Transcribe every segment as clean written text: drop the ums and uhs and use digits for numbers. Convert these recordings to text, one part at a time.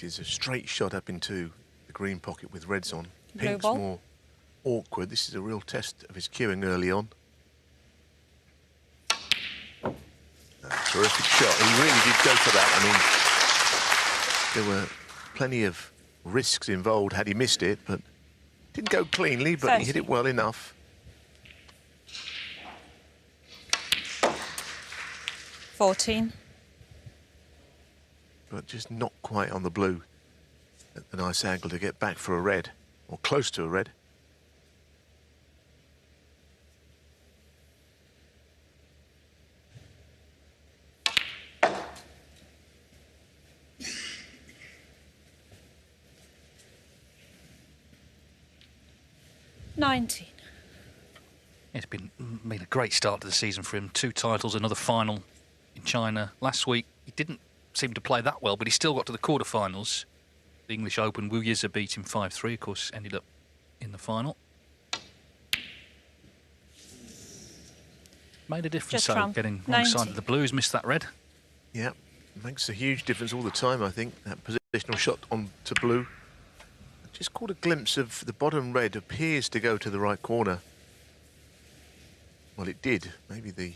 which is a straight shot up into the green pocket with reds on. Blue Pink's ball. more awkward. This is a real test of his cueing early on. Terrific shot. He really did go for that. I mean, there were plenty of risks involved had he missed it, but didn't go cleanly, but he hit it well enough. 14. But just not quite on the blue. A nice angle to get back for a red, or close to a red. $19. It's been a great start to the season for him. 2 titles, another final in China. Last week, he didn't seem to play that well, but he still got to the quarterfinals. The English Open, Wu Yize beat him 5-3, of course, ended up in the final. Made a difference, though, getting wrong side of the blues, missed that red. Yeah, makes a huge difference all the time, I think, that positional shot on to blue. Just caught a glimpse of the bottom red, appears to go to the right corner. Well, it did. Maybe the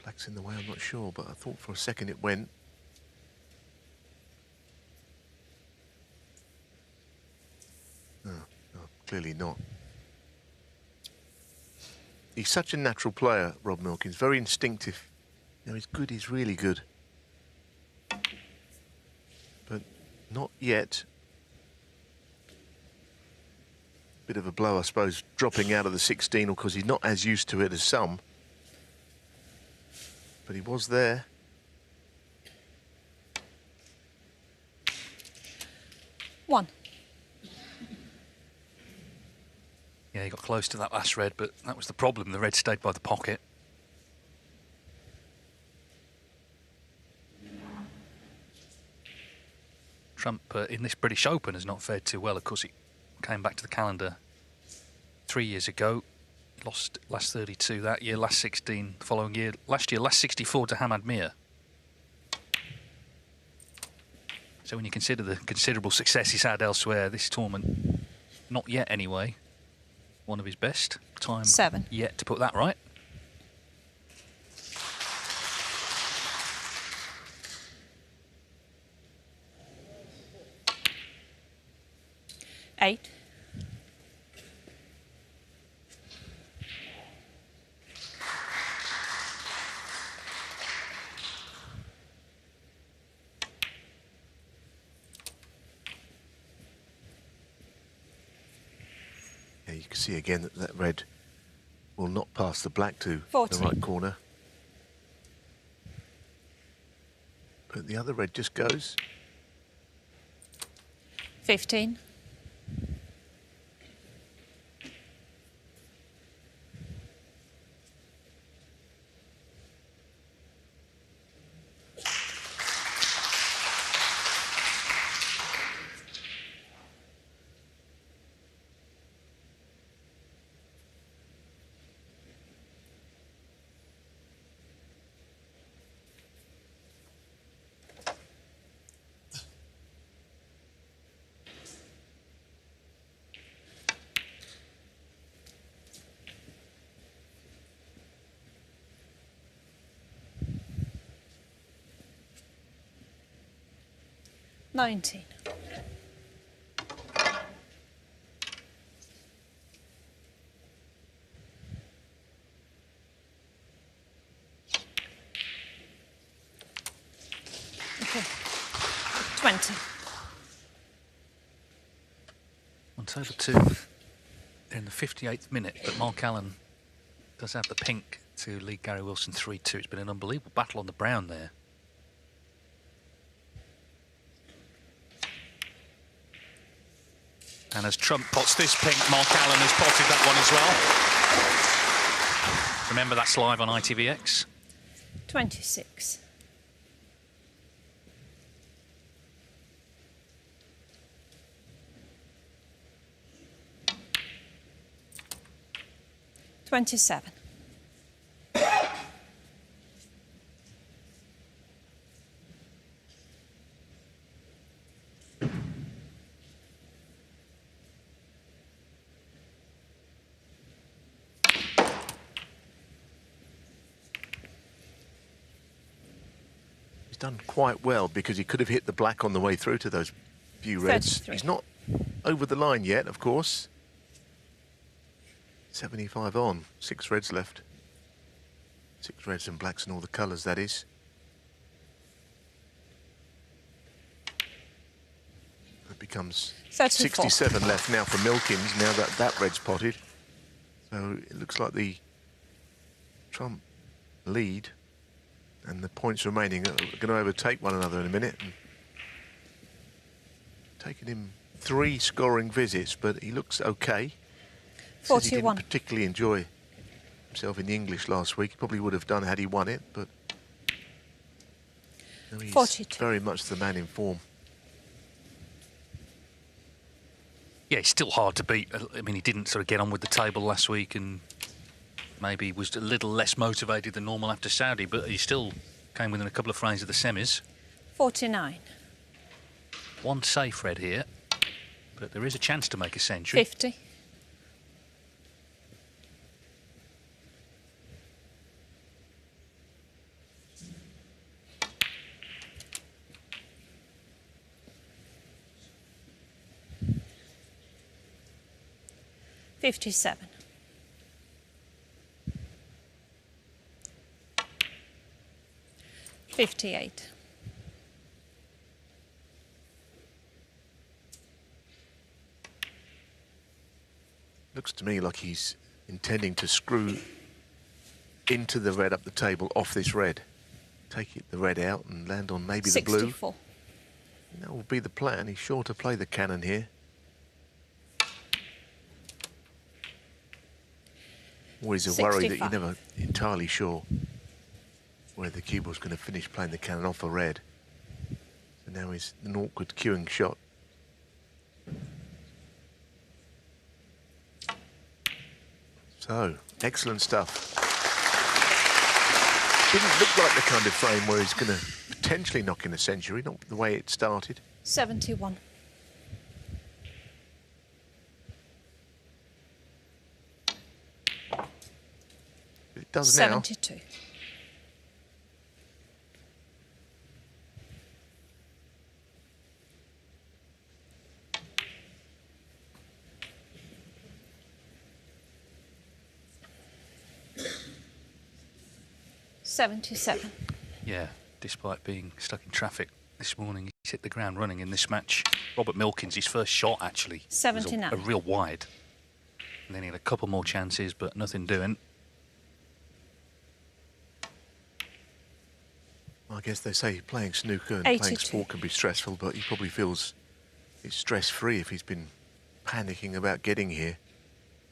black's in the way, I'm not sure, but I thought for a second it went. No, clearly not. He's such a natural player, Rob Milkins, very instinctive. You know, he's good, he's really good. But not yet. Bit of a blow, I suppose, dropping out of the 16, because he's not as used to it as some. But he was there. One. Yeah, he got close to that last red, but that was the problem. The red stayed by the pocket. Trump, in this British Open, has not fared too well. Of course, he came back to the calendar 3 years ago. Lost last 32 that year, last 16 the following year. Last year, last 64 to Hamad Mir. So when you consider the considerable success he's had elsewhere, this tournament, not yet anyway, one of his best. Time 7. Yet to put that right. $8. Yeah, you can see again that that red will not pass the black to 14. the right corner. But the other red just goes. 15. $19. Okay. 20. 1/2 in the 58th minute, but Mark Allen does have the pink to lead Gary Wilson 3-2. It's been an unbelievable battle on the brown there. And as Trump pots this pink, Mark Allen has potted that one as well. Remember, that's live on ITVX. 26. $27. He's done quite well because he could have hit the black on the way through to those few reds. 33. He's not over the line yet, of course. 75 on, 6 reds left. 6 reds and blacks and all the colours, that is. It becomes 34. 67 left now for Milkins, now that that red's potted. So it looks like the Trump lead and the points remaining are going to overtake one another in a minute. And taken him 3 scoring visits, but he looks okay. Says he didn't 41. particularly enjoy himself in the English last week. He probably would have done had he won it, but no, he's 42. very much the man in form. Yeah, he's still hard to beat. I mean, he didn't sort of get on with the table last week and maybe was a little less motivated than normal after Saudi, but he still came within a couple of frames of the semis. 49. One safe red here, but there is a chance to make a century. 50. $57. $58. Looks to me like he's intending to screw into the red up the table off this red. Take the red out and land on maybe the blue. 64. That will be the plan. He's sure to play the cannon here. Always a worry that you're 65. never entirely sure where the cue ball's going to finish playing the cannon off a red. So now he's an awkward queuing shot. So, excellent stuff. Didn't look like the kind of frame where he's going to potentially knock in a century, not the way it started. 71. But it does now. 72. $77. Yeah, despite being stuck in traffic this morning, he's hit the ground running in this match. Robert Milkins, his first shot actually, was 79. a real wide. And then he had a couple more chances, but nothing doing. I guess they say playing snooker and 82. playing sport can be stressful, but he probably feels it's stress-free if he's been panicking about getting here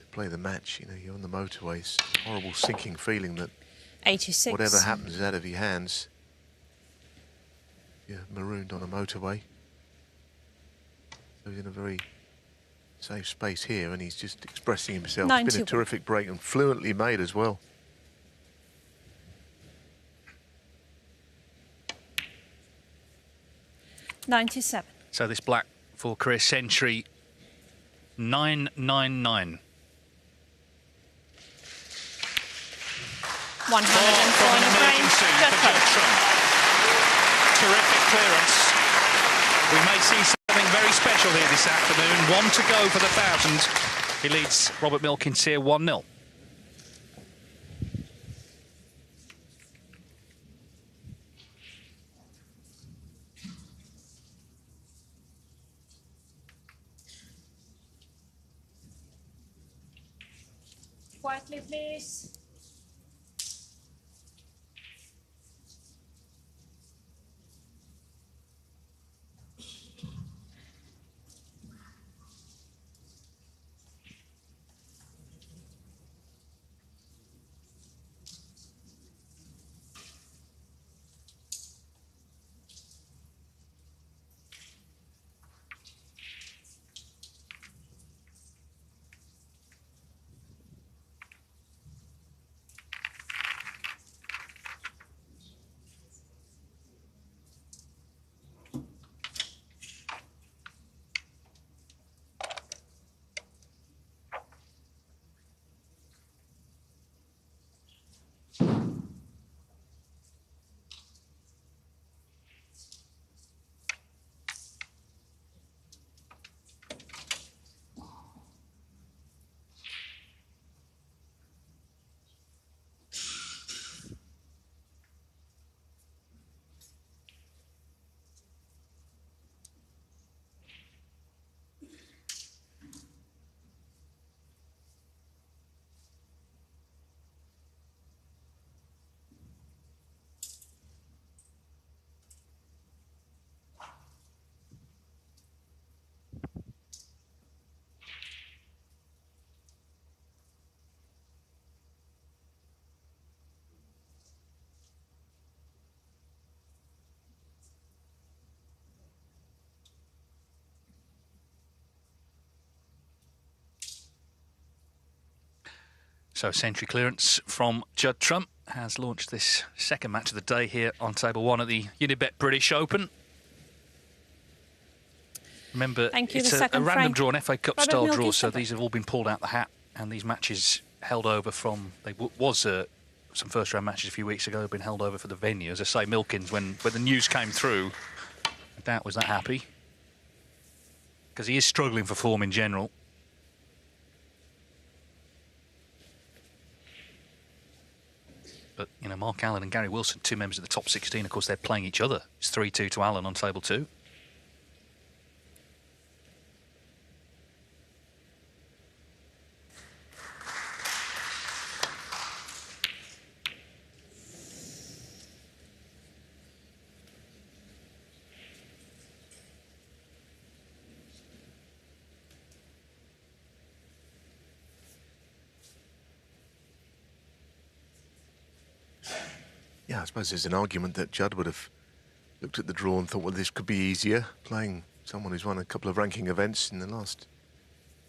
to play the match. You know, you're on the motorway, it's a horrible sinking feeling that 86. whatever happens is out of your hands. You're marooned on a motorway. So he's in a very safe space here, and he's just expressing himself. It's been 91. a terrific break and fluently made as well. $97. So this black for career century, 999. 104 in the frame. Just for Judd close. Trump. Terrific clearance. We may see something very special here this afternoon. 1 to go for the 1,000. He leads Robert Milkins here 1-0. Quietly, please. So century clearance from Judd Trump has launched this second match of the day here on table 1 at the Unibet British Open. Remember, it's a random draw, an FA Cup style draw, so these have all been pulled out the hat, and these matches held over from, some first round matches a few weeks ago have been held over for the venue. As I say, Milkins, when the news came through, I doubt was that happy, because he is struggling for form in general. But, you know, Mark Allen and Gary Wilson, 2 members of the top 16, of course, they're playing each other. It's 3-2 to Allen on table 2. Yeah, I suppose there's an argument that Judd would have looked at the draw and thought, well, this could be easier, playing someone who's won a couple of ranking events in the last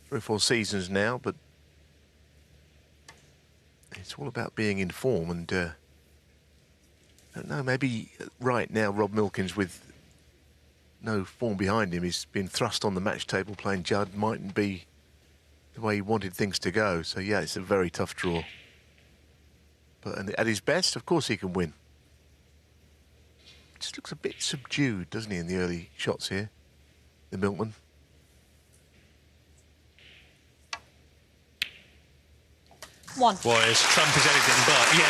3 or 4 seasons now, but it's all about being in form, and I don't know, maybe right now Rob Milkins, with no form behind him, he's been thrust on the match table playing Judd, mightn't be the way he wanted things to go. So yeah, it's a very tough draw. But at his best, of course he can win. Just looks a bit subdued, doesn't he, in the early shots here, the Milkman. One. Whereas Trump is anything but. Yeah,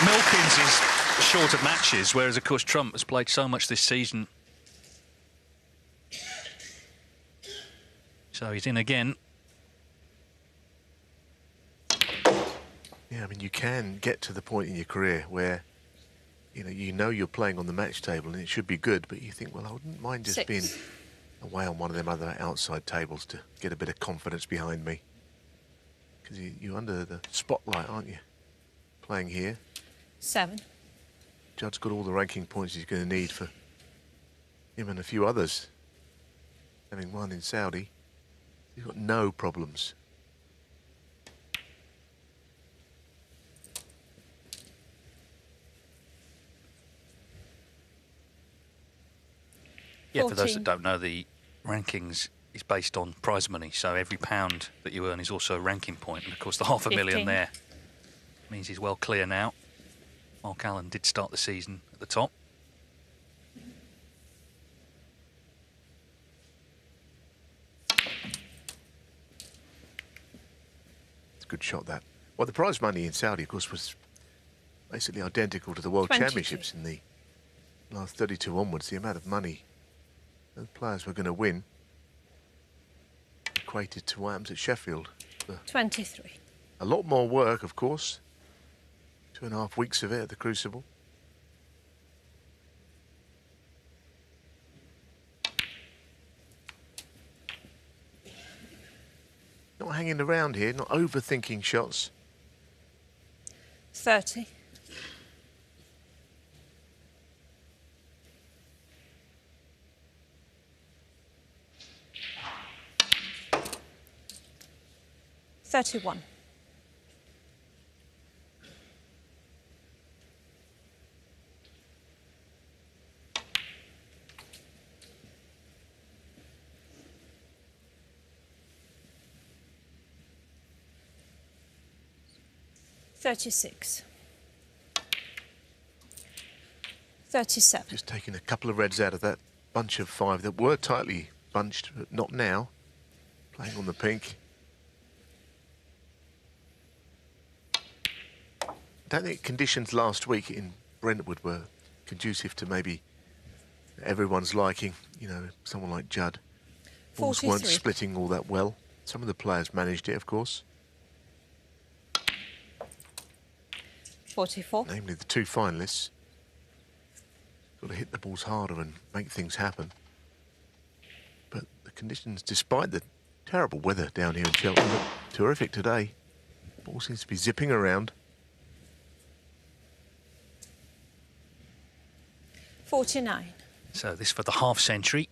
Milkins is short of matches, whereas, of course, Trump has played so much this season. So he's in again. Yeah, I mean, you can get to the point in your career where, you know you're playing on the match table and it should be good, but you think, well, I wouldn't mind just being away on one of them other outside tables to get a bit of confidence behind me. Because you're under the spotlight, aren't you? Playing here. 7. Judd's got all the ranking points he's going to need for him and a few others. Having won in Saudi, he's got no problems. Yeah, for those that don't know, the rankings is based on prize money, so every pound that you earn is also a ranking point. And of course, the $500,000 there means he's well clear now. Mark Allen did start the season at the top. It's a good shot, that. Well, the prize money in Saudi, of course, was basically identical to the World 22. Championships in the last 32 onwards. The amount of money the players were going to win equated to what happens at Sheffield. 23. A lot more work, of course. 2.5 weeks of it at the Crucible. Not hanging around here, not overthinking shots. 30. $31. $36. 37. Just taking a couple of reds out of that bunch of 5 that were tightly bunched, but not now. Playing on the pink. I don't think conditions last week in Brentwood were conducive to maybe everyone's liking. Someone like Judd. Balls weren't splitting all that well. Some of the players managed it, of course. 44. Namely the 2 finalists. Got to hit the balls harder and make things happen. But the conditions, despite the terrible weather down here in Cheltenham, look terrific today. Ball seems to be zipping around. 49. So this for the half century.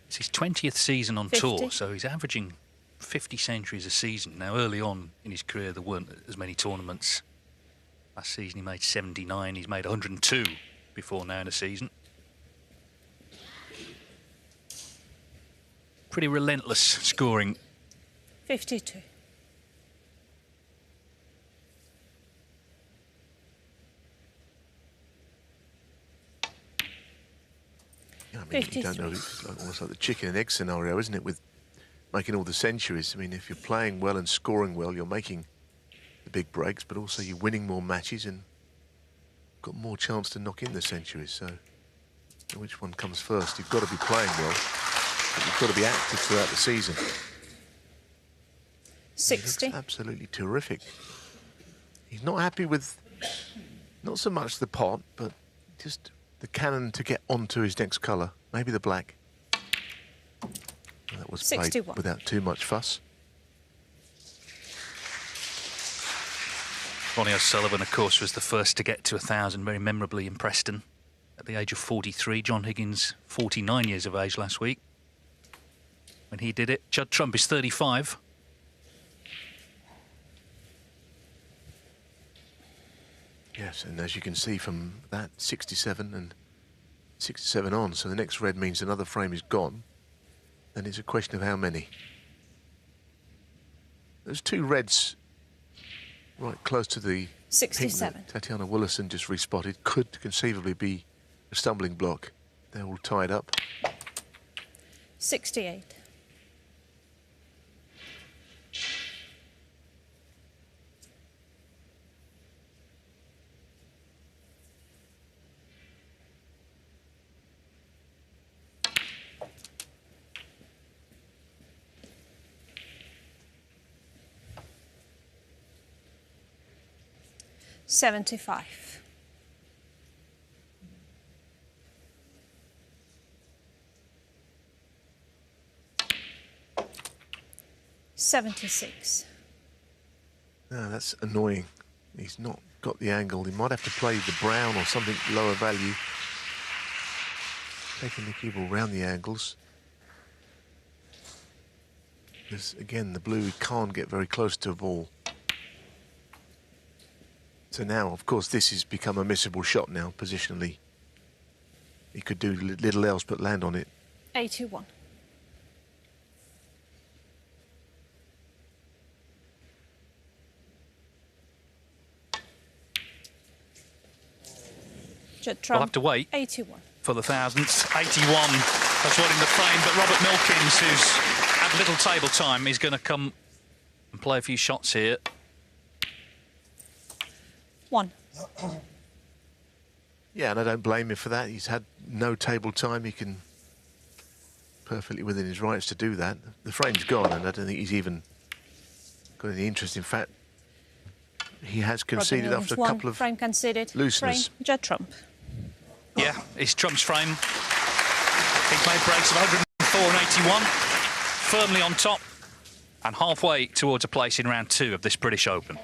It's his 20th season on 50. tour, so he's averaging 50 centuries a season. Now, early on in his career, there weren't as many tournaments. Last season, he made 79. He's made 102 before now in a season. Pretty relentless scoring. 52. Yeah, I mean, you don't know. It's like, almost like the chicken and egg scenario, isn't it? With making all the centuries. I mean, if you're playing well and scoring well, you're making the big breaks, but also you're winning more matches and got more chance to knock in the centuries. So, which one comes first? You've got to be playing well, but you've got to be active throughout the season. 60. Absolutely terrific. He's not happy with not so much the pot, but just the cannon to get onto his next colour, maybe the black. And that was played 61. without too much fuss. Ronnie O'Sullivan, of course, was the first to get to 1,000 very memorably in Preston at the age of 43. John Higgins, 49 years of age last week when he did it. Judd Trump is 35. Yes, and as you can see from that, 67 and 67 on, so the next red means another frame is gone. Then it's a question of how many. There's two reds right close to the 67. pink that Tatiana Willison just respotted. Could conceivably be a stumbling block. They're all tied up. 68. $75. $76. No, that's annoying. He's not got the angle. He might have to play the brown or something lower value. Taking the cue ball round the angles. Because again, the blue can't get very close to a ball. So now, of course, this has become a missable shot now, positionally. He could do little else but land on it. 81. Judd Trump. We'll have to wait 81. for the thousandth. 81. That's what in the frame. But Robert Milkins, who's had little table time, is going to come and play a few shots here. 1. Yeah, and I don't blame him for that. He's had no table time. He can perfectly within his rights to do that. The frame's gone, and I don't think he's even got any interest. In fact, he has conceded after a couple of frame conceded. looseness. Frame, Judd Trump. Yeah, it's Trump's frame. He's made breaks of 104 and 81. Firmly on top and halfway towards a place in round 2 of this British Open.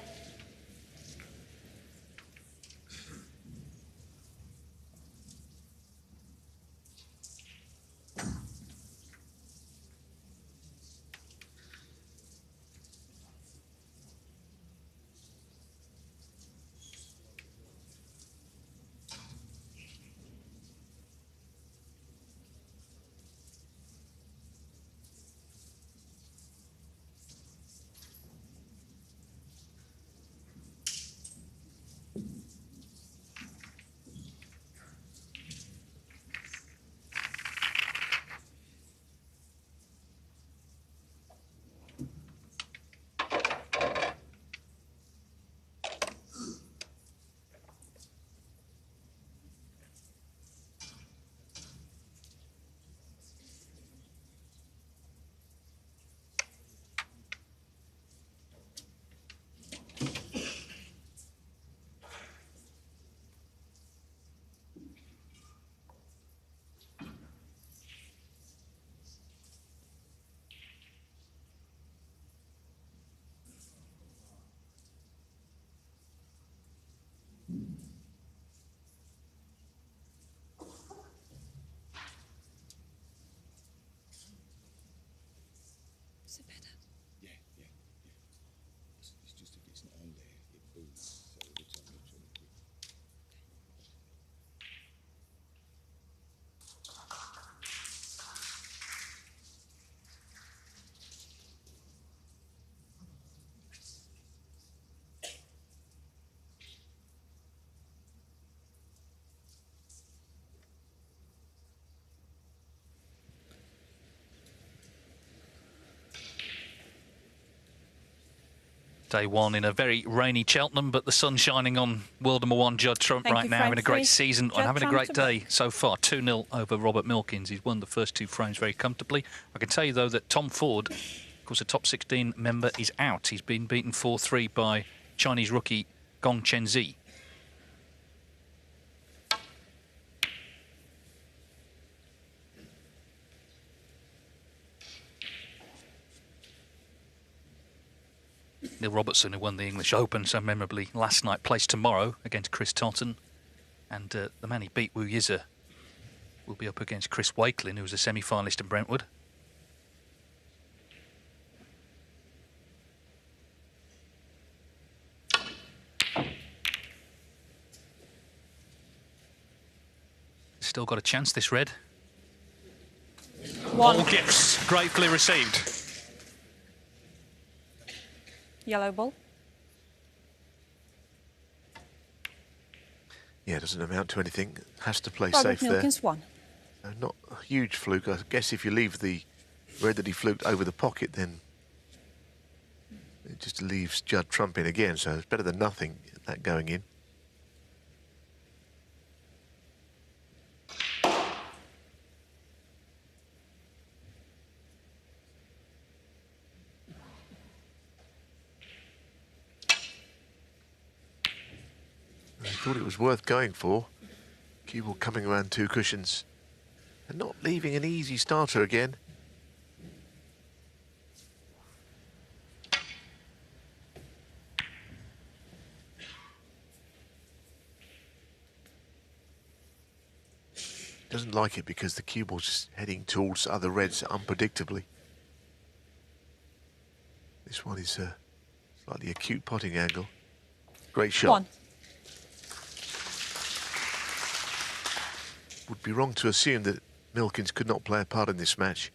Day one in a very rainy Cheltenham, but the sun's shining on world number one Judd Trump Thank right you, now, frame having a great 3. season Judd and having a Trump great to day so far. 2-0 over Robert Milkins. He's won the first 2 frames very comfortably. I can tell you, though, that Tom Ford, of course, a top 16 member, is out. He's been beaten 4-3 by Chinese rookie Gong Chenzi. Neil Robertson, who won the English Open so memorably last night, plays tomorrow against Chris Totten. And the man he beat, Wu Yize, will be up against Chris Wakelin, who was a semi-finalist in Brentwood. Still got a chance, this red. 1. All gifts gratefully received. Yellow ball. Yeah, doesn't amount to anything. Has to play Robert safe there. Milkins 1. Not a huge fluke. I guess if you leave the red that he fluked over the pocket, then it just leaves Judd Trump in again. So it's better than nothing, that going in. I thought it was worth going for. Cue ball coming around 2 cushions and not leaving an easy starter again. Doesn't like it because the cue ball's just heading towards other reds unpredictably. This one is a slightly acute potting angle. Great shot. 1. Would be wrong to assume that Milkins could not play a part in this match.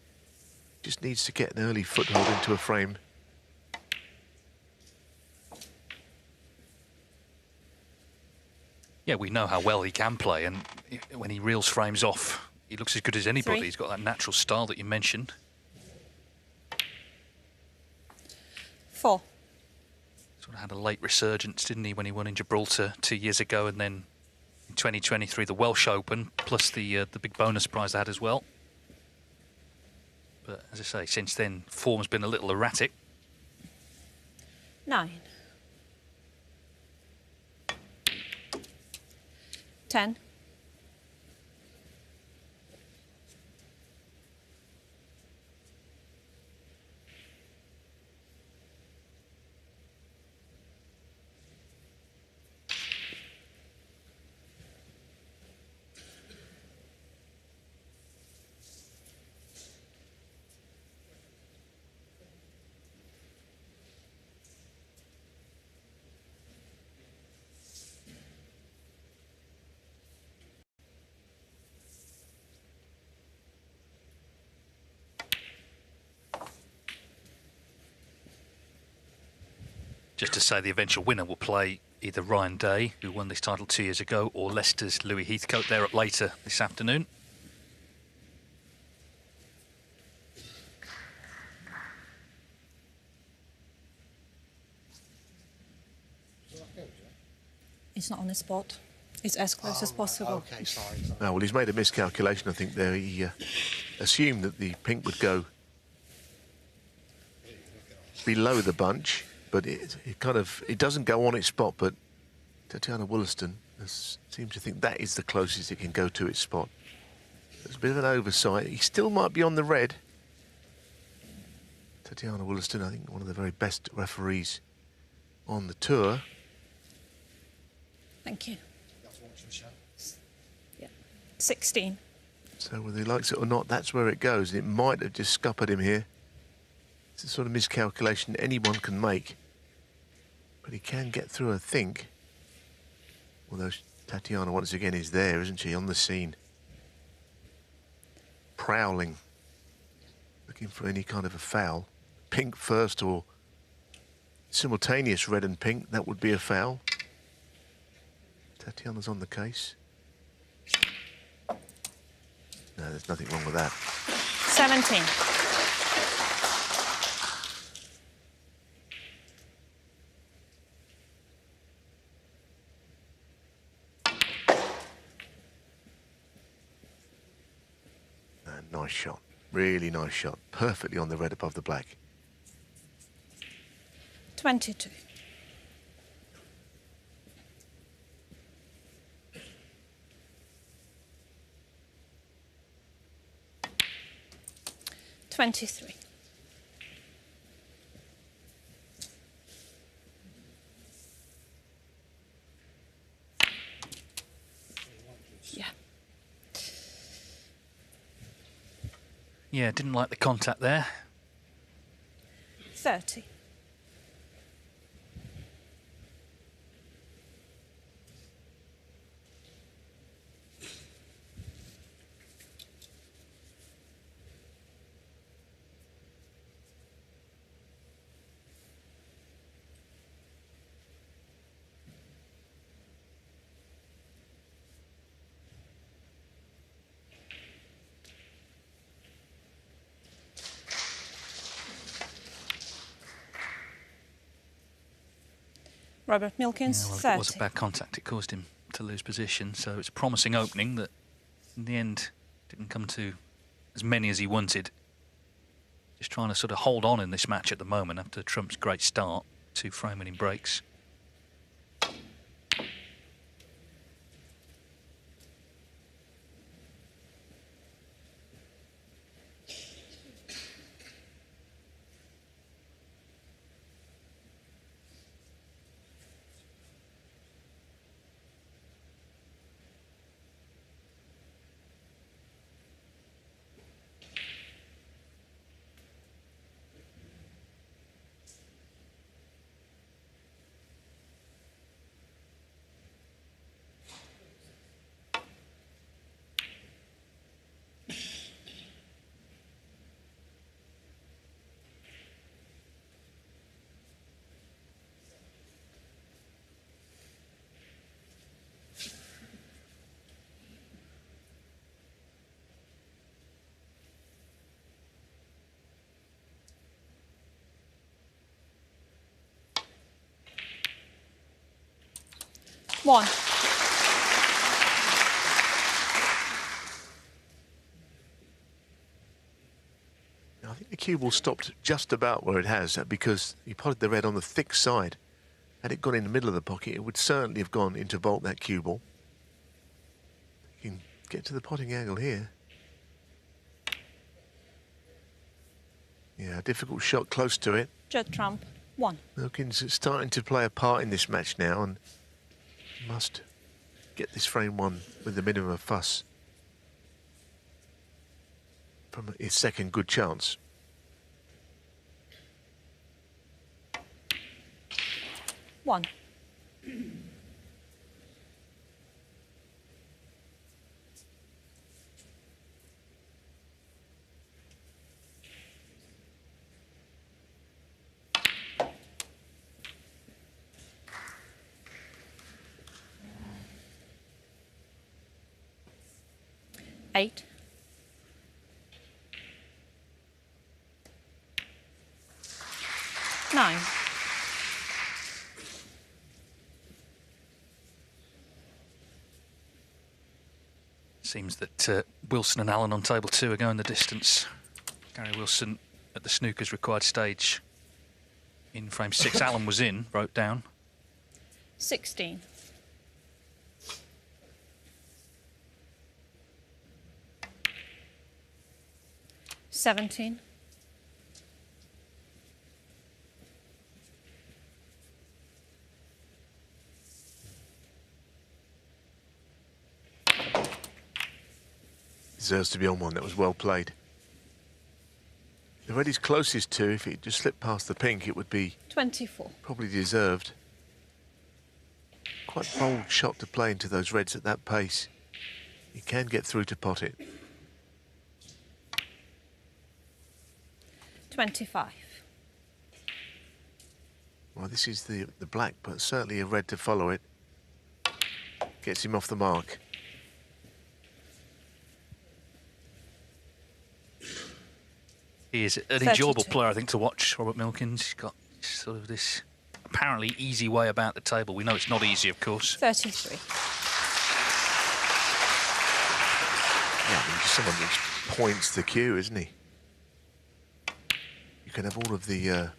Just needs to get an early foothold into a frame. Yeah, we know how well he can play, and when he reels frames off, he looks as good as anybody. 3. He's got that natural style that you mentioned. 4. Sort of had a late resurgence, didn't he, when he won in Gibraltar 2 years ago, and then in 2023 the Welsh Open, plus the big bonus prize they had as well. But as I say, since then form's been a little erratic. 9. 10. Just to say, the eventual winner will play either Ryan Day, who won this title 2 years ago, or Leicester's Louis Heathcote. They're up later this afternoon. It's not on the spot. It's as close as possible. Okay, sorry. Oh, well, he's made a miscalculation, I think, there. He assumed that the pink would go below the bunch, but it doesn't go on its spot. But Tatiana Wollaston seems to think that is the closest it can go to its spot. There's a bit of an oversight. He still might be on the red. Tatiana Wollaston, I think, one of the very best referees on the tour. Thank you. Yeah. 16. So whether he likes it or not, that's where it goes. It might have just scuppered him here. It's the sort of miscalculation anyone can make. But he can get through, I think. Although Tatiana, once again, is there, isn't she, on the scene. Prowling. Looking for any kind of a foul. Pink first or simultaneous red and pink, that would be a foul. Tatiana's on the case. No, there's nothing wrong with that. 17. And nice shot. Really nice shot. Perfectly on the red above the black. 22. $23. Yeah. Yeah, didn't like the contact there. 30. Robert Milkins, Yeah, well, if 30. it was a bad contact, it caused him to lose position. So it's a promising opening that, in the end, didn't come to as many as he wanted. Just trying to sort of hold on in this match at the moment after Trump's great start. 2 frame-winning breaks. One. I think the cue ball stopped just about where it has because he potted the red on the thick side. Had it gone in the middle of the pocket, it would certainly have gone into vault, that cue ball. You can get to the potting angle here. Yeah, difficult shot close to it. Judd Trump, 1. Milkins is starting to play a part in this match now and must get this frame won with the minimum of fuss from his second good chance. One. Eight. Nine. Seems that Wilson and Allen on table 2 are going the distance. Gary Wilson at the snooker's required stage. In frame 6, Allen was in, wrote down. 16. $17. Deserves to be on one. That was well played. The red is closest to. If it just slipped past the pink, it would be 24. probably deserved. Quite bold shot to play into those reds at that pace. You can get through to pot it. 25. Well, this is the black, but certainly a red to follow it. Gets him off the mark. He is an 32. enjoyable player, I think, to watch, Robert Milkins. He's got sort of this apparently easy way about the table. We know it's not easy, of course. 33. Yeah, he's someone that just points the cue, isn't he? You can have all of the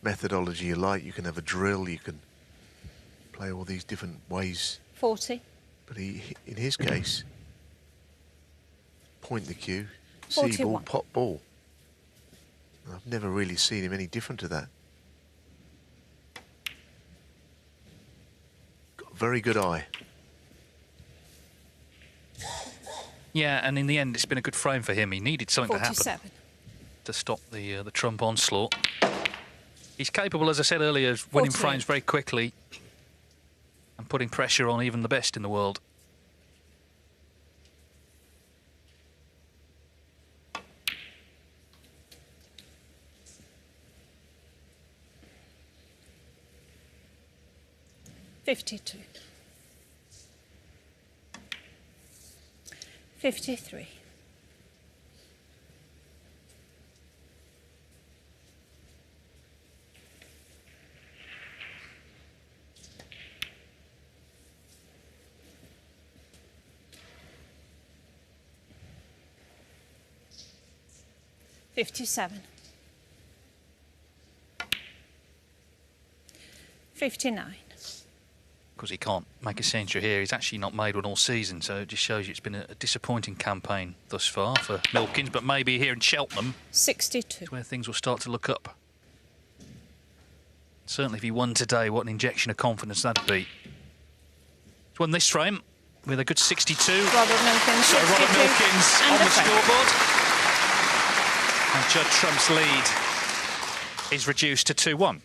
methodology you like. You can have a drill. You can play all these different ways. 40. But he, in his case, point the cue, see 41. ball, pop ball. And I've never really seen him any different to that. Got a very good eye. Yeah, and in the end, it's been a good frame for him. He needed something to happen 47. to stop the Trump onslaught. He's capable, as I said earlier, of winning 48. frames very quickly and putting pressure on even the best in the world. $52. 53. 57. 59. Because he can't make a century here. He's actually not made one all season, so it just shows you it's been a disappointing campaign thus far for Milkins, but maybe here in Cheltenham 62. is where things will start to look up. Certainly if he won today, what an injection of confidence that'd be. He's won this frame with a good 62. Robert Milkins. So 62. Robert Milkins And on a the frame. scoreboard. And Judd Trump's lead is reduced to 2-1.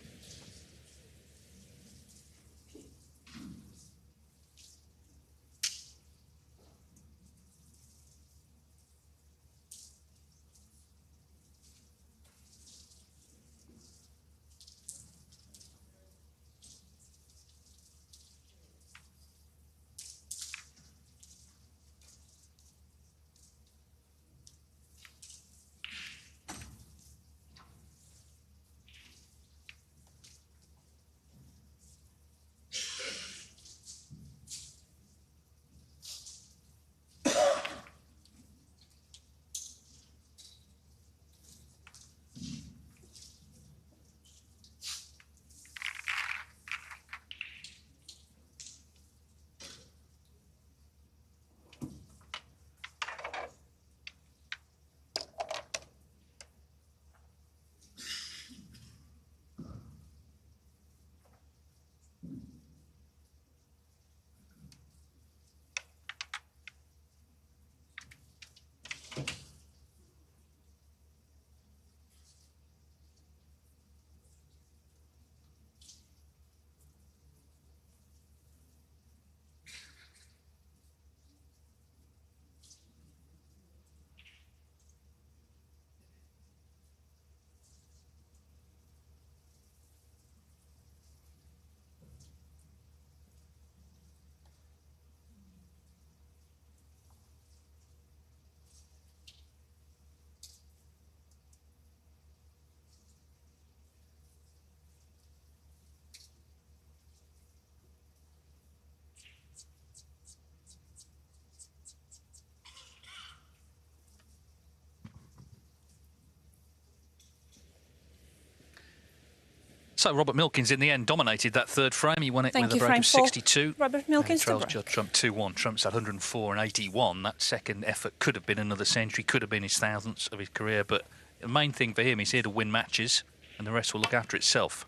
So Robert Milkins in the end dominated that third frame. He won it Thank with you, a break frame of four. 62. Robert And he Milkins to trails break. Judd Trump 2-1. Trump's at 104 and 81. That second effort could have been another century, could have been his thousandth of his career. But the main thing for him, he's here to win matches, and the rest will look after itself.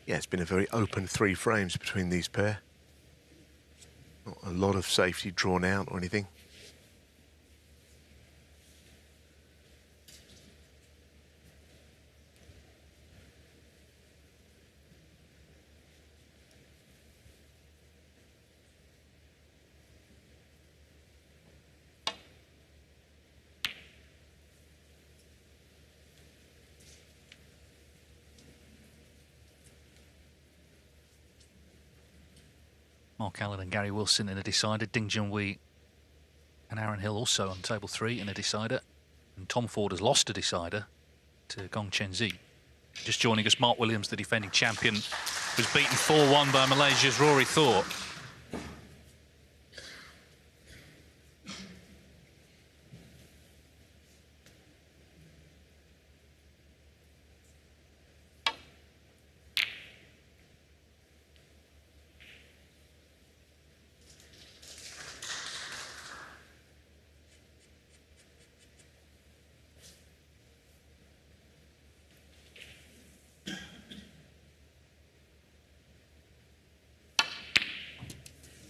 Yeah, it's been a very open 3 frames between these pair. Not a lot of safety drawn out or anything. Mark Allen and Gary Wilson in a decider. Ding Junhui and Aaron Hill also on table 3 in a decider. And Tom Ford has lost a decider to Gong Chen Zi. Just joining us, Mark Williams, the defending champion, was beaten 4-1 by Malaysia's Rory Thorpe.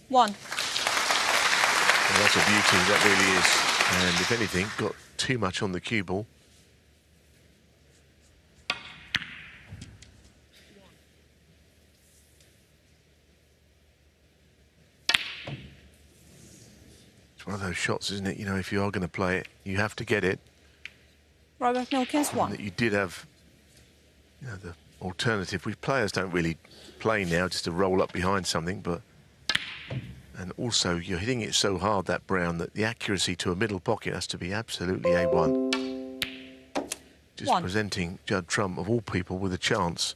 1. Well, that's a beauty, that really is. And if anything, got too much on the cue ball. It's one of those shots, isn't it? You know, if you are going to play it, you have to get it. Robert Milkins, 1. That you did have, you know, the alternative. We players don't really play now just to roll up behind something, but and also you're hitting it so hard, that brown, that the accuracy to a middle pocket has to be absolutely A1. Just 1. presenting Judd Trump, of all people, with a chance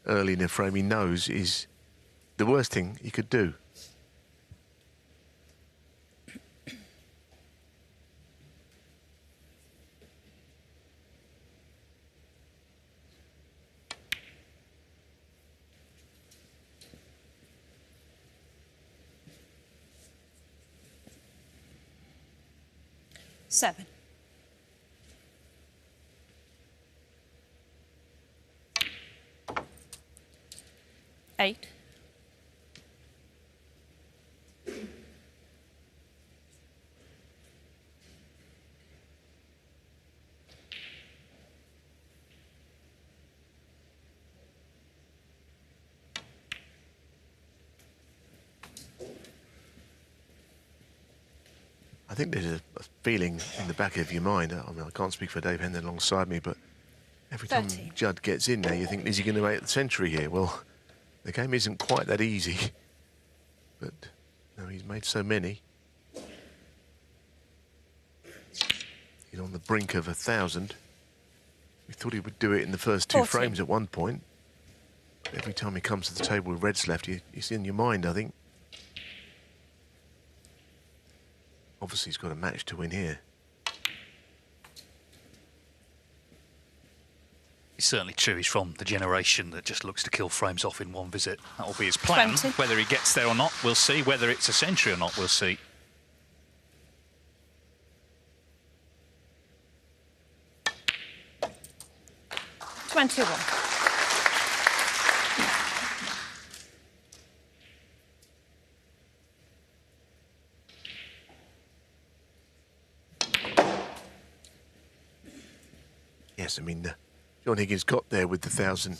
early in a frame he knows is the worst thing he could do. Seven. 8. 'I think there's a feeling in the back of your mind. I mean, I can't speak for Dave Hendon alongside me, but every time 13. Judd gets in there, you think, is he going to make the century here? Well, the game isn't quite that easy, but no, he's made so many. He's on the brink of 1,000. We thought he would do it in the first 2 14. frames at one point. But every time he comes to the table with reds left, it's in your mind, I think. Obviously, he's got a match to win here. It's certainly true. He's from the generation that just looks to kill frames off in one visit. That will be his plan. 20. Whether he gets there or not, we'll see. Whether it's a century or not, we'll see. $21. Yes, I mean, John Higgins got there with the 1,000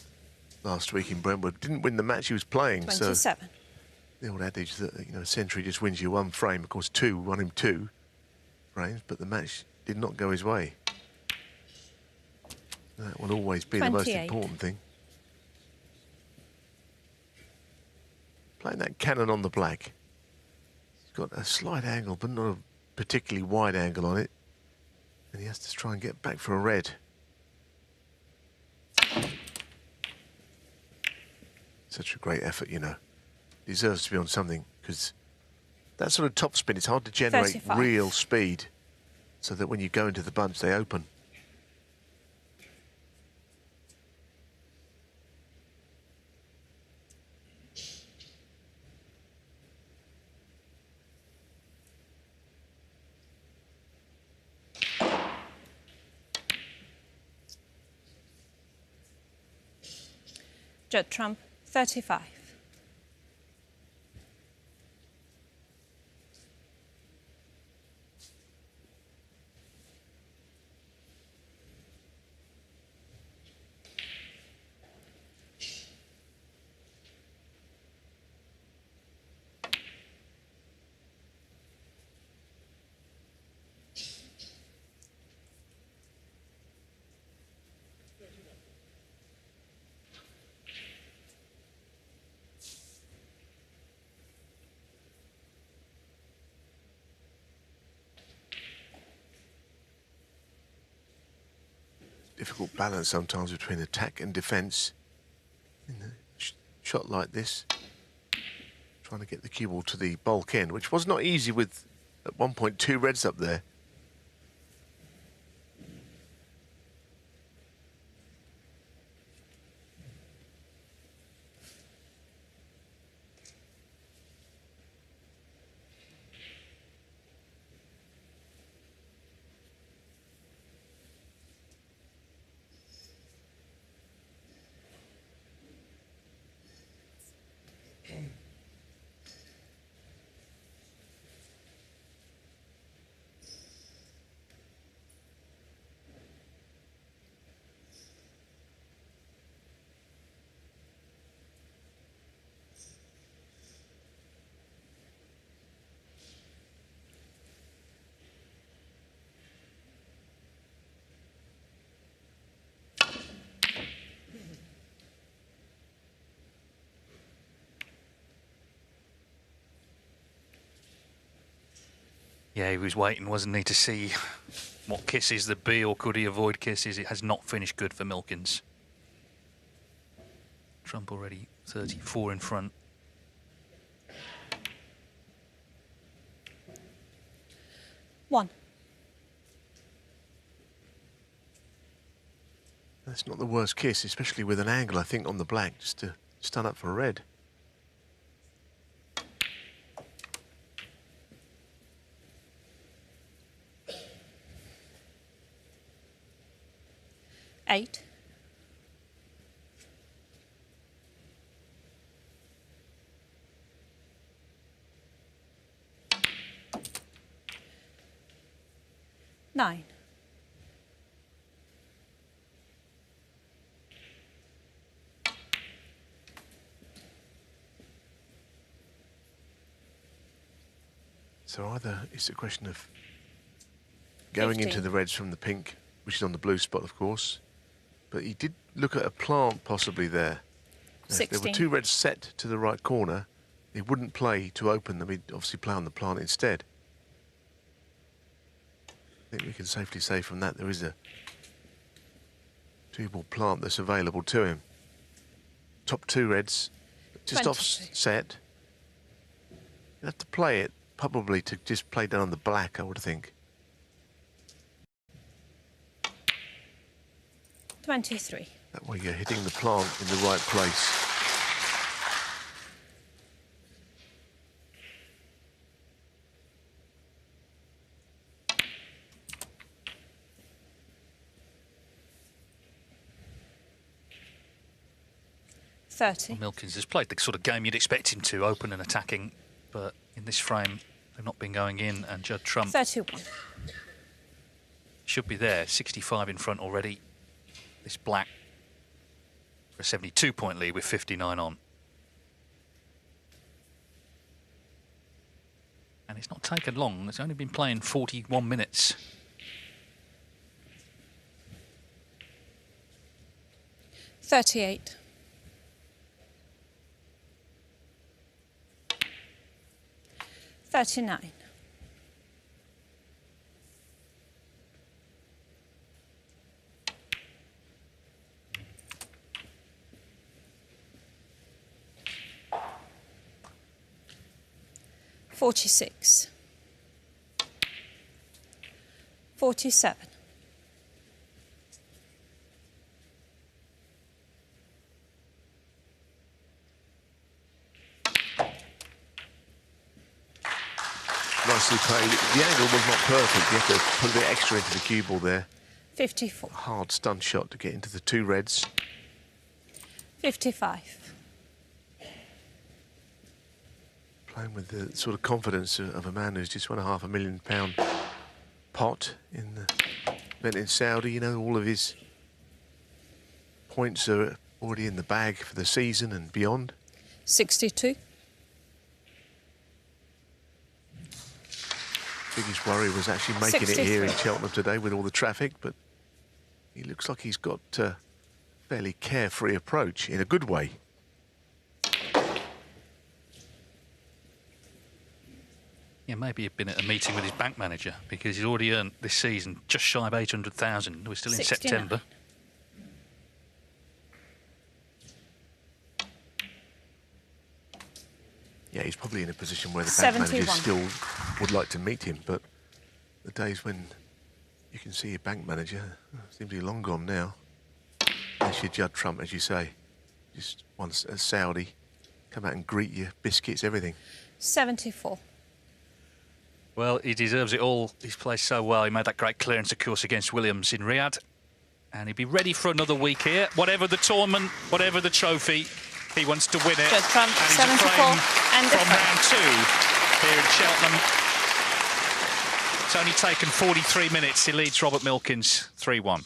last week in Brentwood. Didn't win the match he was playing. 27. So the old adage that, you know, a century just wins you 1 frame. Of course, 2 won him 2 frames, but the match did not go his way. That will always be 28. the most important thing. Playing that cannon on the black. It's got a slight angle, but not a particularly wide angle on it. And he has to try and get back for a red. Such a great effort, you know. Deserves to be on something, because that sort of top spin, it's hard to generate 35. real speed so that when you go into the bunch, they open. Judd Trump, 35. Difficult balance sometimes between attack and defence. In a shot like this, trying to get the cue ball to the bulk end, which was not easy with at one point 2 reds up there. Yeah, he was waiting, wasn't he, to see what kisses there'd be, or could he avoid kisses? It has not finished good for Milkins. Trump already 34 in front. One. That's not the worst kiss, especially with an angle, I think, on the black, just to stun up for red. Eight. Nine. So either it's a question of going 15. into the reds from the pink, which is on the blue spot, of course. But he did look at a plant possibly there. Now, if there were 16. two reds set to the right corner, he wouldn't play to open them. He'd obviously play on the plant instead. I think we can safely say from that there is a two-ball plant that's available to him. Top two reds, just 22. offset. You'll have to play it, probably to just play down the black, I would think. 23. That way you're hitting the plant in the right place. Milkins has played the sort of game you'd expect him to, open and attacking, but in this frame they've not been going in, and Judd Trump 31. should be there, 65 in front already. This black for a 72-point lead with 59 on. And it's not taken long, it's only been playing 41 minutes. 38. 39. 46. 47. 'Nicely played. The angle was not perfect. You have to put a bit extra into the cue ball there. 54. Hard stun shot to get into the two reds. 55. Playing with the sort of confidence of a man who's just won a £500,000 pot in the event in Saudi. You know, all of his points are already in the bag for the season and beyond. 62. Biggest worry was actually making it here in 63. Cheltenham today with all the traffic, but he looks like he's got a fairly carefree approach in a good way. Yeah, maybe he'd been at a meeting with his bank manager, because he's already earned this season just shy of 800,000. We're still in 69. September. Yeah, he's probably in a position where the bank manager 71. still would like to meet him, but the days when you can see your bank manager seem to be long gone now. That's your Judd Trump, as you say. Just once a Saudi, come out and greet you, biscuits, everything. 74. Well, he deserves it all. He's played so well. He made that great clearance, of course, against Williams in Riyadh. And he'd be ready for another week here. Whatever the tournament, whatever the trophy, he wants to win it. Judd Trump, and he's 74 afraid and from different. round two here in Cheltenham. It's only taken 43 minutes. He leads Robert Milkins 3-1.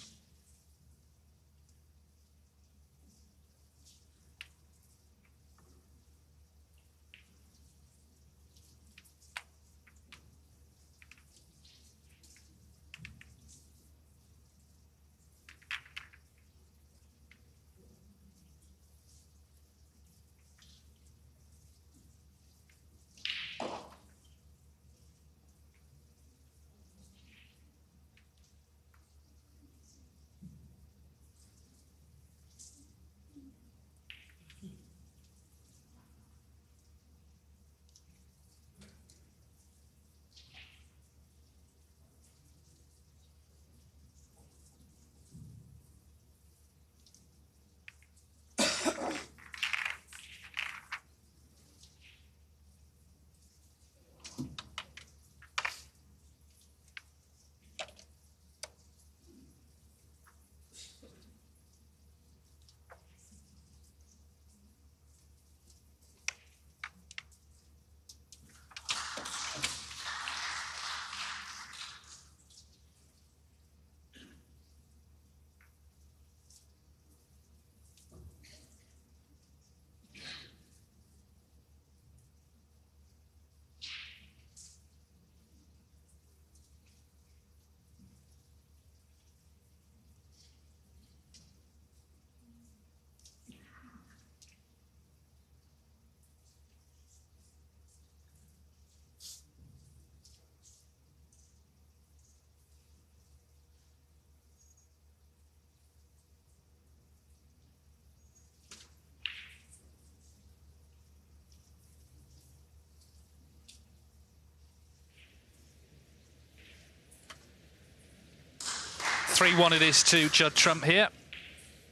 3-1 it is to Judd Trump here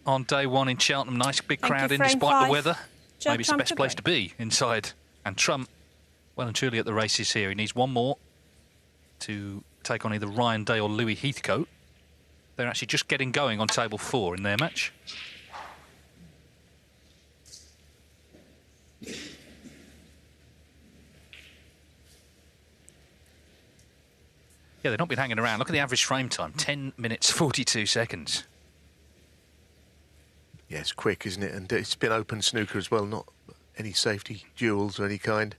on day one in Cheltenham. Nice big crowd in despite five. the weather. Judd Maybe it's Trump the best place to be inside. And Trump, well and truly at the races here. He needs one more to take on either Ryan Day or Louis Heathcote. They're actually just getting going on table 4 in their match. Yeah, they've not been hanging around. Look at the average frame time, 10 minutes, 42 seconds. Yeah, it's quick, isn't it? And it's been open snooker as well, not any safety duels of any kind.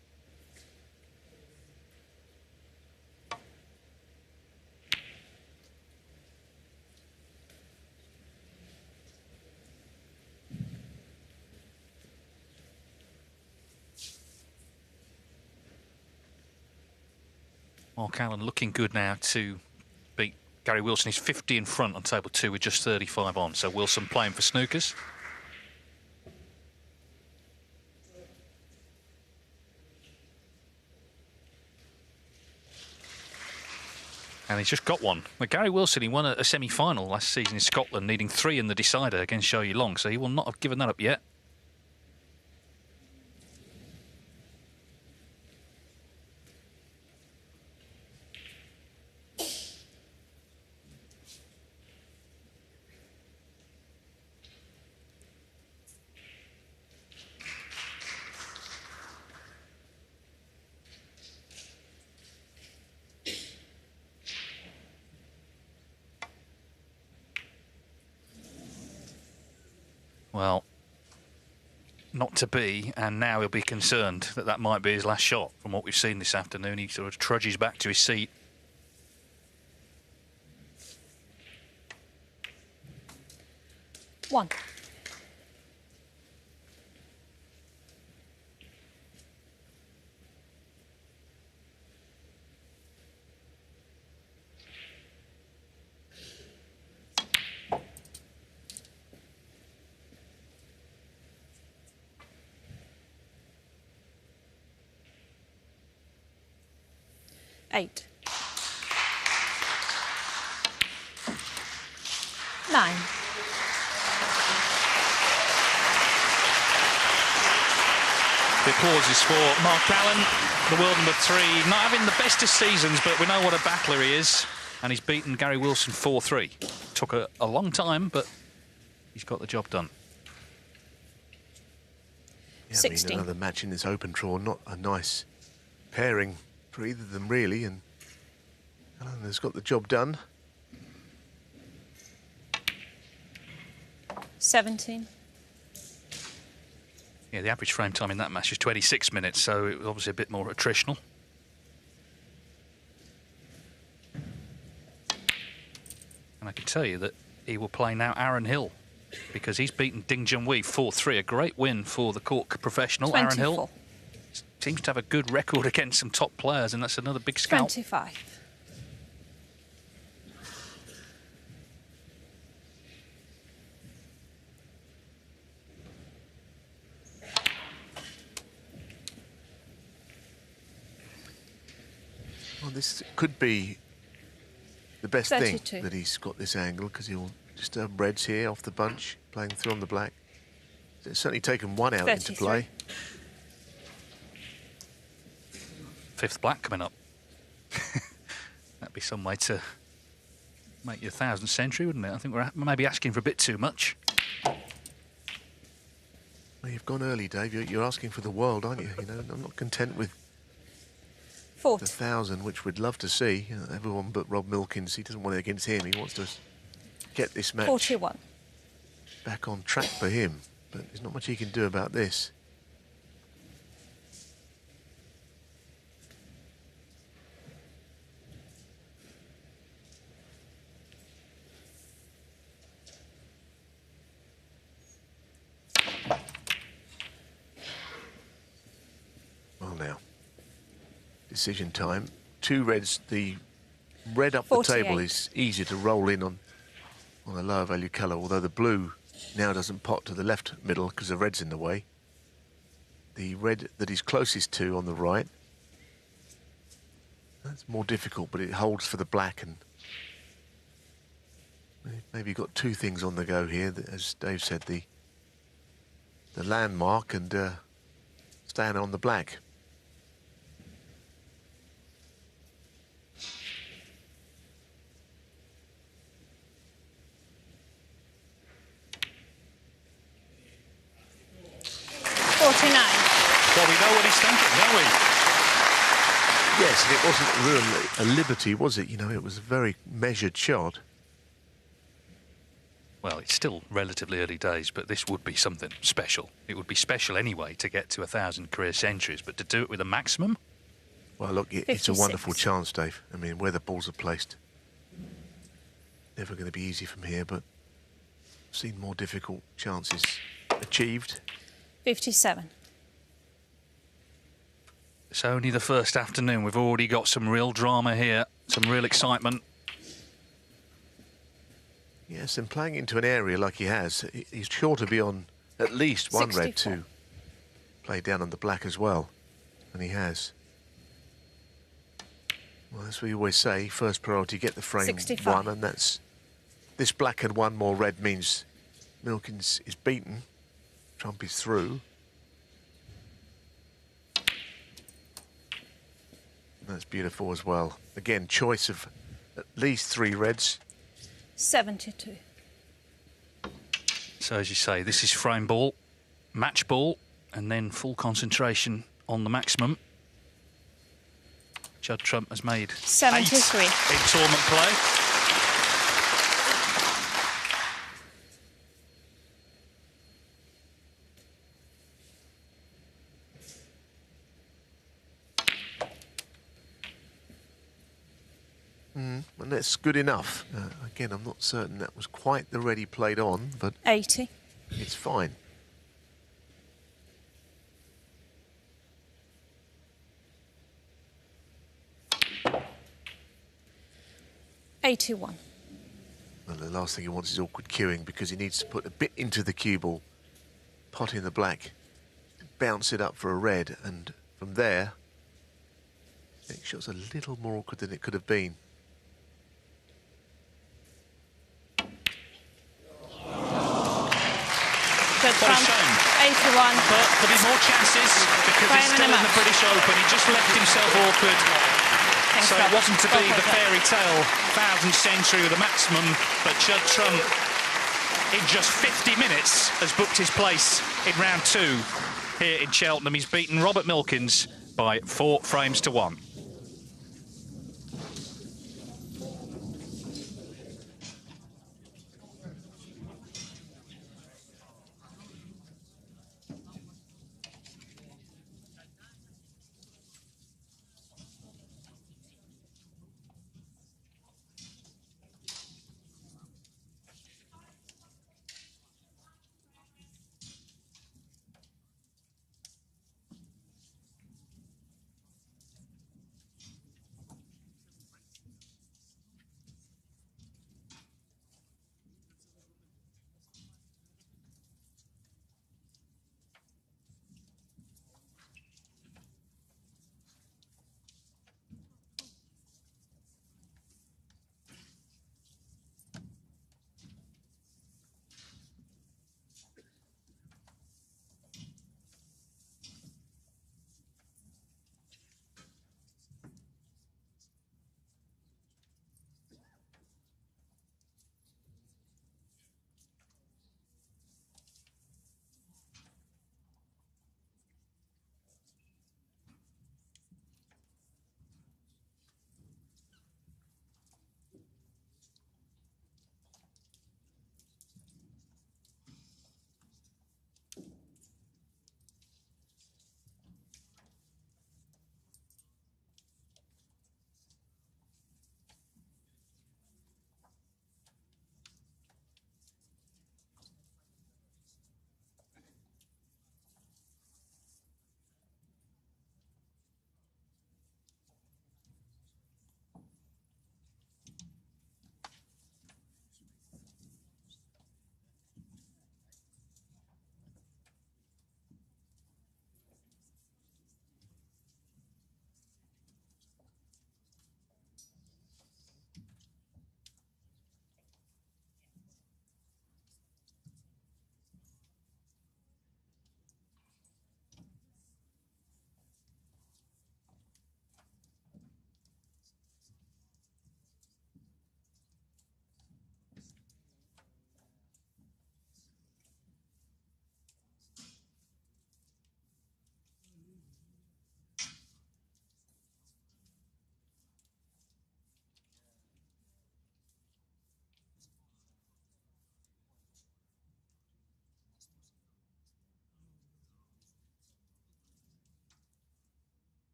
Mark Allen looking good now to beat Gary Wilson. He's 50 in front on table 2 with just 35 on. So Wilson playing for snookers. And he's just got one. Well, Gary Wilson, he won a semi-final last season in Scotland, needing 3 in the decider against Show You Long. So he will not have given that up yet. Well, not to be, and now he'll be concerned that that might be his last shot from what we've seen this afternoon. He sort of trudges back to his seat. One. Eight. 9. The applause is for Mark Allen, the world number 3. Not having the best of seasons, but we know what a battler he is. And he's beaten Gary Wilson 4-3. Took a long time, but he's got the job done. Yeah, 16. I mean, another match in this open draw, not a nice pairing for either of them, really. And Allen has got the job done. 17. Yeah, the average frame time in that match is 26 minutes, so it was obviously a bit more attritional. And I can tell you that he will play now Aaron Hill, because he's beaten Ding Junhui 4-3, a great win for the Cork professional. 24. Aaron Hill seems to have a good record against some top players, and that's another big scalp. 25. Well, this could be the best 32. thing that he's got this angle, because he'll disturb reds here off the bunch, playing through on the black. It's certainly taken one out 33. into play. 5th black coming up. That'd be some way to make your 1000th century, wouldn't it? I think we're maybe asking for a bit too much. Well, you've gone early, Dave. You're asking for the world, aren't you? You know, I'm not content with 40. the 1,000, which we'd love to see. Everyone but Rob Milkins, he doesn't want it against him. He wants to get this match 41. back on track for him. But there's not much he can do about this. Well, now, decision time. 2 reds. The red up the 48. table is easier to roll in on a lower value colour, although the blue now doesn't pot to the left middle because the red's in the way. The red that he's closest to on the right, that's more difficult, but it holds for the black, and Maybe got two things on the go here, as Dave said, the landmark and staying on the black. Well, we know what he's thinking, don't we? Yes, and it wasn't really a liberty, was it? You know, it was a very measured shot. Well, it's still relatively early days, but this would be something special. It would be special anyway to get to 1,000 career centuries, but to do it with a maximum? Well, look, it's 56. a wonderful chance, Dave. I mean, where the balls are placed, never going to be easy from here, but I've seen more difficult chances achieved. 57. It's only the first afternoon. We've already got some real drama here, some real excitement. Yes, and playing into an area like he has, he's sure to be on at least one 64. red to play down on the black as well, and he has. Well, as we always say, first priority, get the frame 65. one, and that's this black and one more red means Milkins is beaten. Trump is through. That's beautiful as well. Again, choice of at least 3 reds. 72. So, as you say, this is frame ball, match ball, and then full concentration on the maximum. Judd Trump has made 73. 8 in tournament play. And that's good enough. Again, I'm not certain that was quite the red he played on, but 80. it's fine. $81. And the last thing he wants is awkward queuing because he needs to put a bit into the cue ball, pot in the black, bounce it up for a red, and from there, next shot's a little more awkward than it could have been. What a shame. 81. But there'll be more chances because he's still in the British Open. He just left himself awkward. Thanks, So it Rob. wasn't to be Well the played. fairy tale 1,000th century with a maximum, but Judd Trump, in just 50 minutes, has booked his place in round 2 here in Cheltenham. He's beaten Robert Milkins by 4 frames to 1.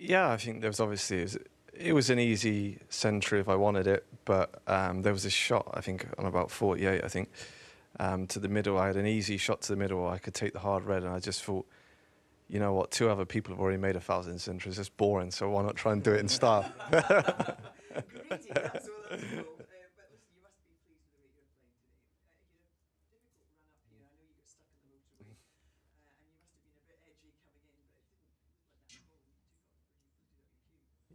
Yeah, I think there was obviously it was an easy century if I wanted it, but there was a shot I think on about 48. I think to the middle. I had an easy shot to the middle. I could take the hard red, and I just thought, you know what? 2 other people have already made 1,000 centuries. It's boring, so why not try and do it in style?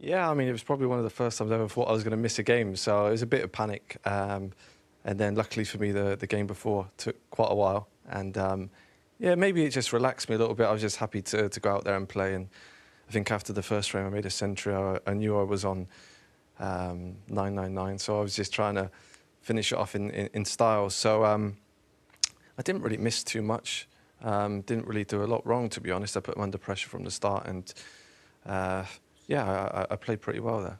Yeah, I mean, it was probably one of the first times I ever thought I was going to miss a game, so it was a bit of panic. And then luckily for me, the game before took quite a while. And yeah, maybe it just relaxed me a little bit. I was just happy to go out there and play. And I think after the first frame, I made a century. I knew I was on 999, so I was just trying to finish it off in style. So I didn't really miss too much. Didn't really do a lot wrong, to be honest. I put them under pressure from the start, and yeah, I played pretty well there.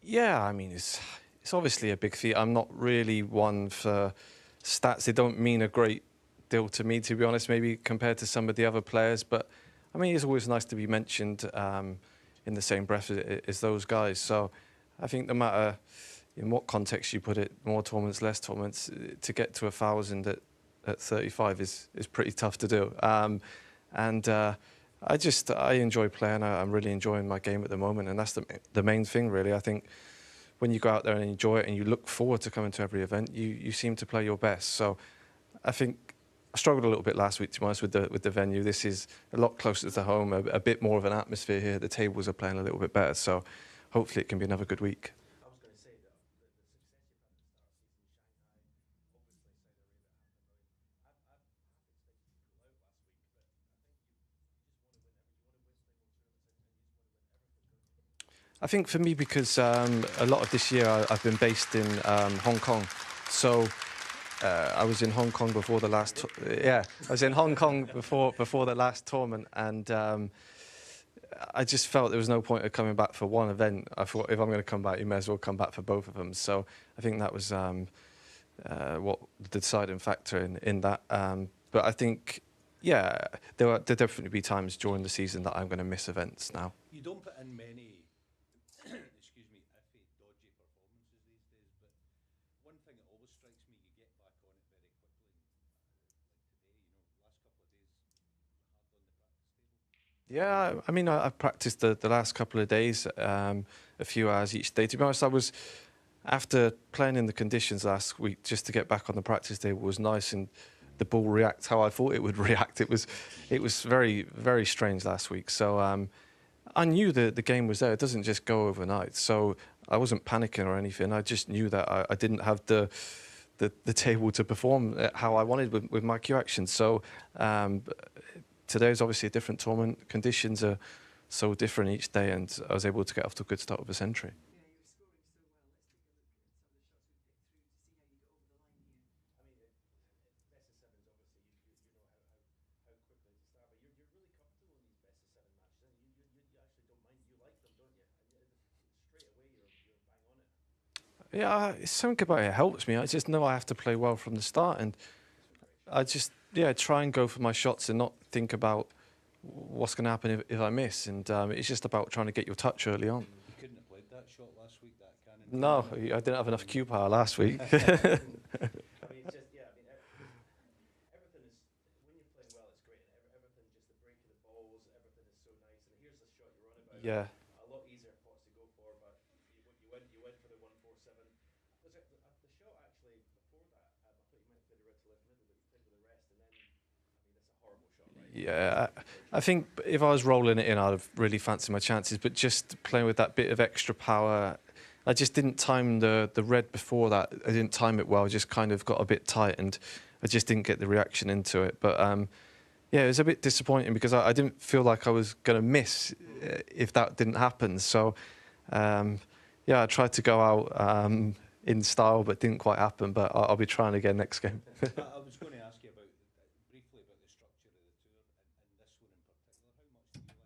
Yeah, I mean, it's obviously a big feat. I'm not really one for stats. They don't mean a great deal to me, to be honest, maybe compared to some of the other players. But, I mean, it's always nice to be mentioned in the same breath as those guys. So I think no matter in what context you put it, more tournaments, less tournaments, to get to 1,000 at 35 is pretty tough to do. I enjoy playing. I'm really enjoying my game at the moment, and that's the main thing, really. I think when you go out there and enjoy it and you look forward to coming to every event, you seem to play your best. So I think I struggled a little bit last week, to be honest, with the venue. This is a lot closer to home, a bit more of an atmosphere here. The tables are playing a little bit better, so hopefully it can be another good week. I think for me, because a lot of this year I've been based in Hong Kong, so I was in Hong Kong before the last. I was in Hong Kong before the last tournament, and I just felt there was no point of coming back for one event. I thought if I'm going to come back, you may as well come back for both of them. So I think that was what the deciding factor in that. But I think, yeah, there'll definitely be times during the season that I'm going to miss events now. You don't put in many, excuse me, iffy, dodgy performances these days, but one thing that always strikes me, you get back on it very quickly. Like today, last couple of days, hard on the practice table. Yeah, I mean, I've practiced the last couple of days, a few hours each day. To be honest, I was, after playing in the conditions last week, just to get back on the practice table was nice, and the ball react how I thought it would react. It was very, very strange last week. So I knew the game was there. It doesn't just go overnight. So I wasn't panicking or anything. I just knew that I didn't have the table to perform how I wanted with my cue action. So today's obviously a different tournament. Conditions are so different each day, and I was able to get off to a good start with a century. Yeah, it's something about it helps me. I just know I have to play well from the start, and I just try and go for my shots and not think about what's going to happen if I miss. And it's just about trying to get your touch early on. You couldn't have played that shot last week, that cannon. No, I didn't have enough cue power last week. I mean, it's just, everything is, when you're playing well, it's great. And everything, just the break of the balls, everything is so nice. And here's the shot you're on about. Yeah. A lot easier pots to go for, but you went for the 147. Was it the shot actually before that? I thought you might play the red to left middle, but you played with the rest, and then, I mean, that's a horrible shot, right? Yeah, I think if I was rolling it in, I'd have really fancied my chances. But just playing with that bit of extra power, I just didn't time the red before that. I didn't time it well. I just kind of got a bit tight, and I just didn't get the reaction into it. But yeah, it was a bit disappointing because I didn't feel like I was going to miss if that didn't happen. So yeah, I tried to go out in style, but didn't quite happen. But I'll be trying again next game. I was going to ask you about briefly about the structure of the tour and this one in particular. How much do you like the cup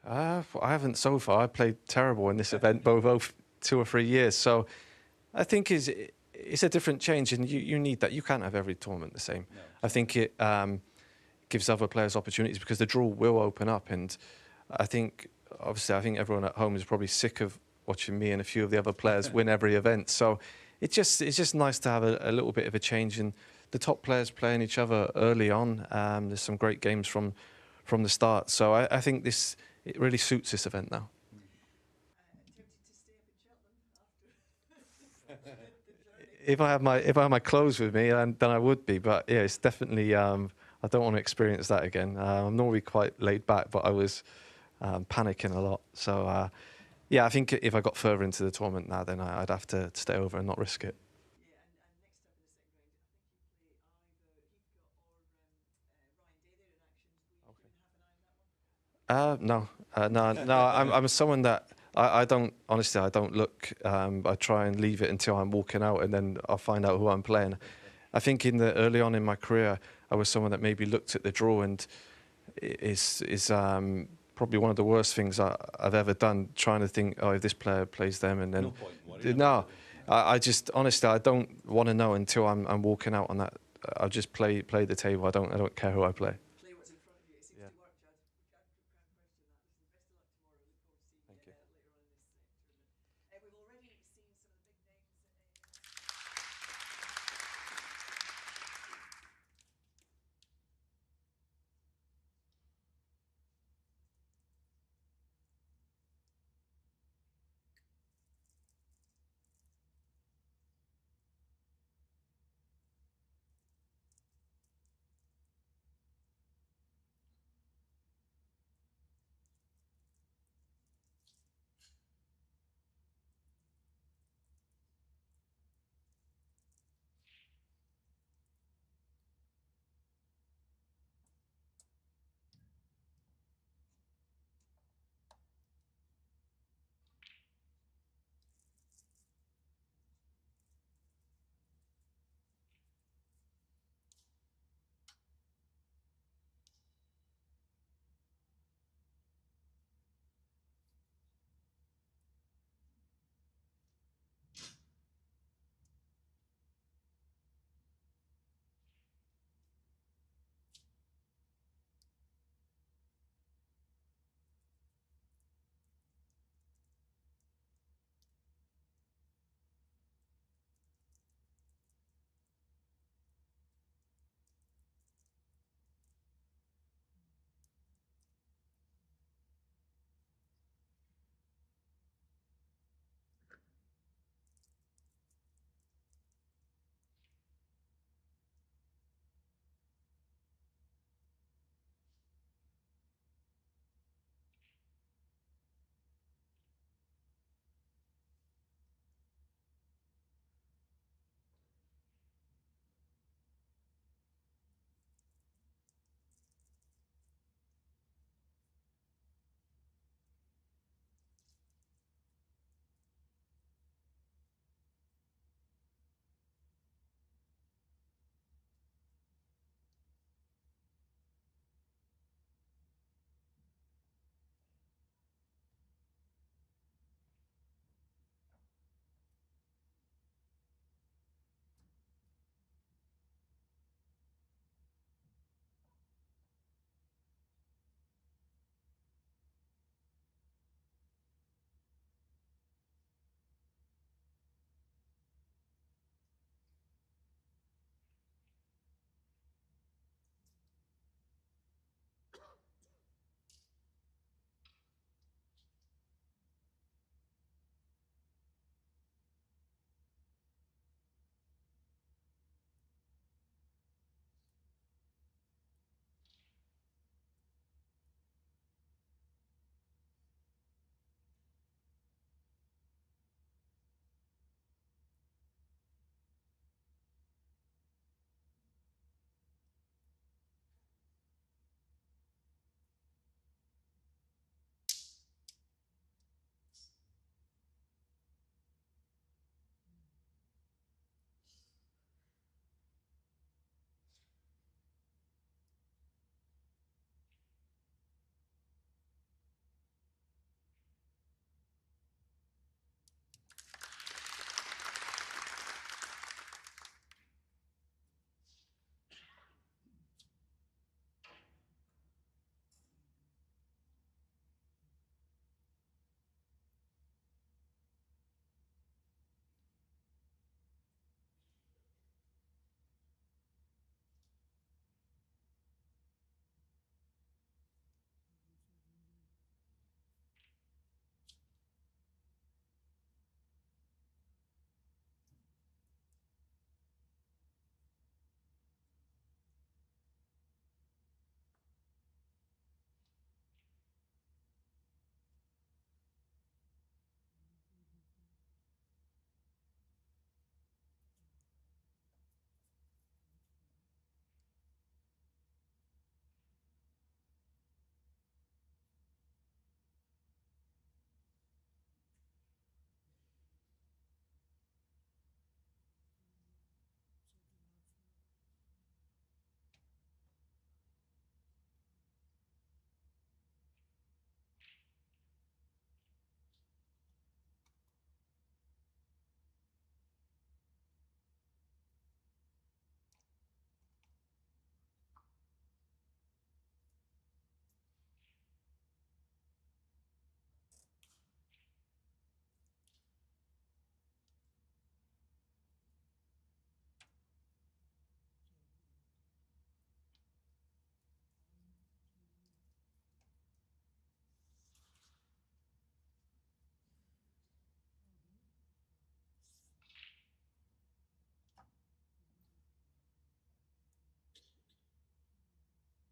style draw? I haven't so far. I played terrible in this event both 2 or 3 years. So I think it's a different change, and you need that. You can't have every tournament the same. No. I think it gives other players opportunities because the draw will open up. And I think, obviously, everyone at home is probably sick of watching me and a few of the other players win every event. So it's just nice to have a little bit of a change. And the top players playing each other early on. There's some great games from the start. So I think it really suits this event now. If I had my clothes with me, then I would be. But yeah, it's definitely. I don't want to experience that again. I'm normally quite laid back, but I was panicking a lot. So yeah, I think if I got further into the tournament now, then I'd have to stay over and not risk it. No. I'm someone that I don't honestly. I don't look. I try and leave it until I'm walking out, and then I'll find out who I'm playing. I think early on in my career, I was someone that maybe looked at the draw, and is probably one of the worst things I've ever done. Trying to think, oh, if this player plays them, and then No point in worrying. no. I just honestly, I don't want to know until I'm walking out on that. I just play the table. I don't care who I play.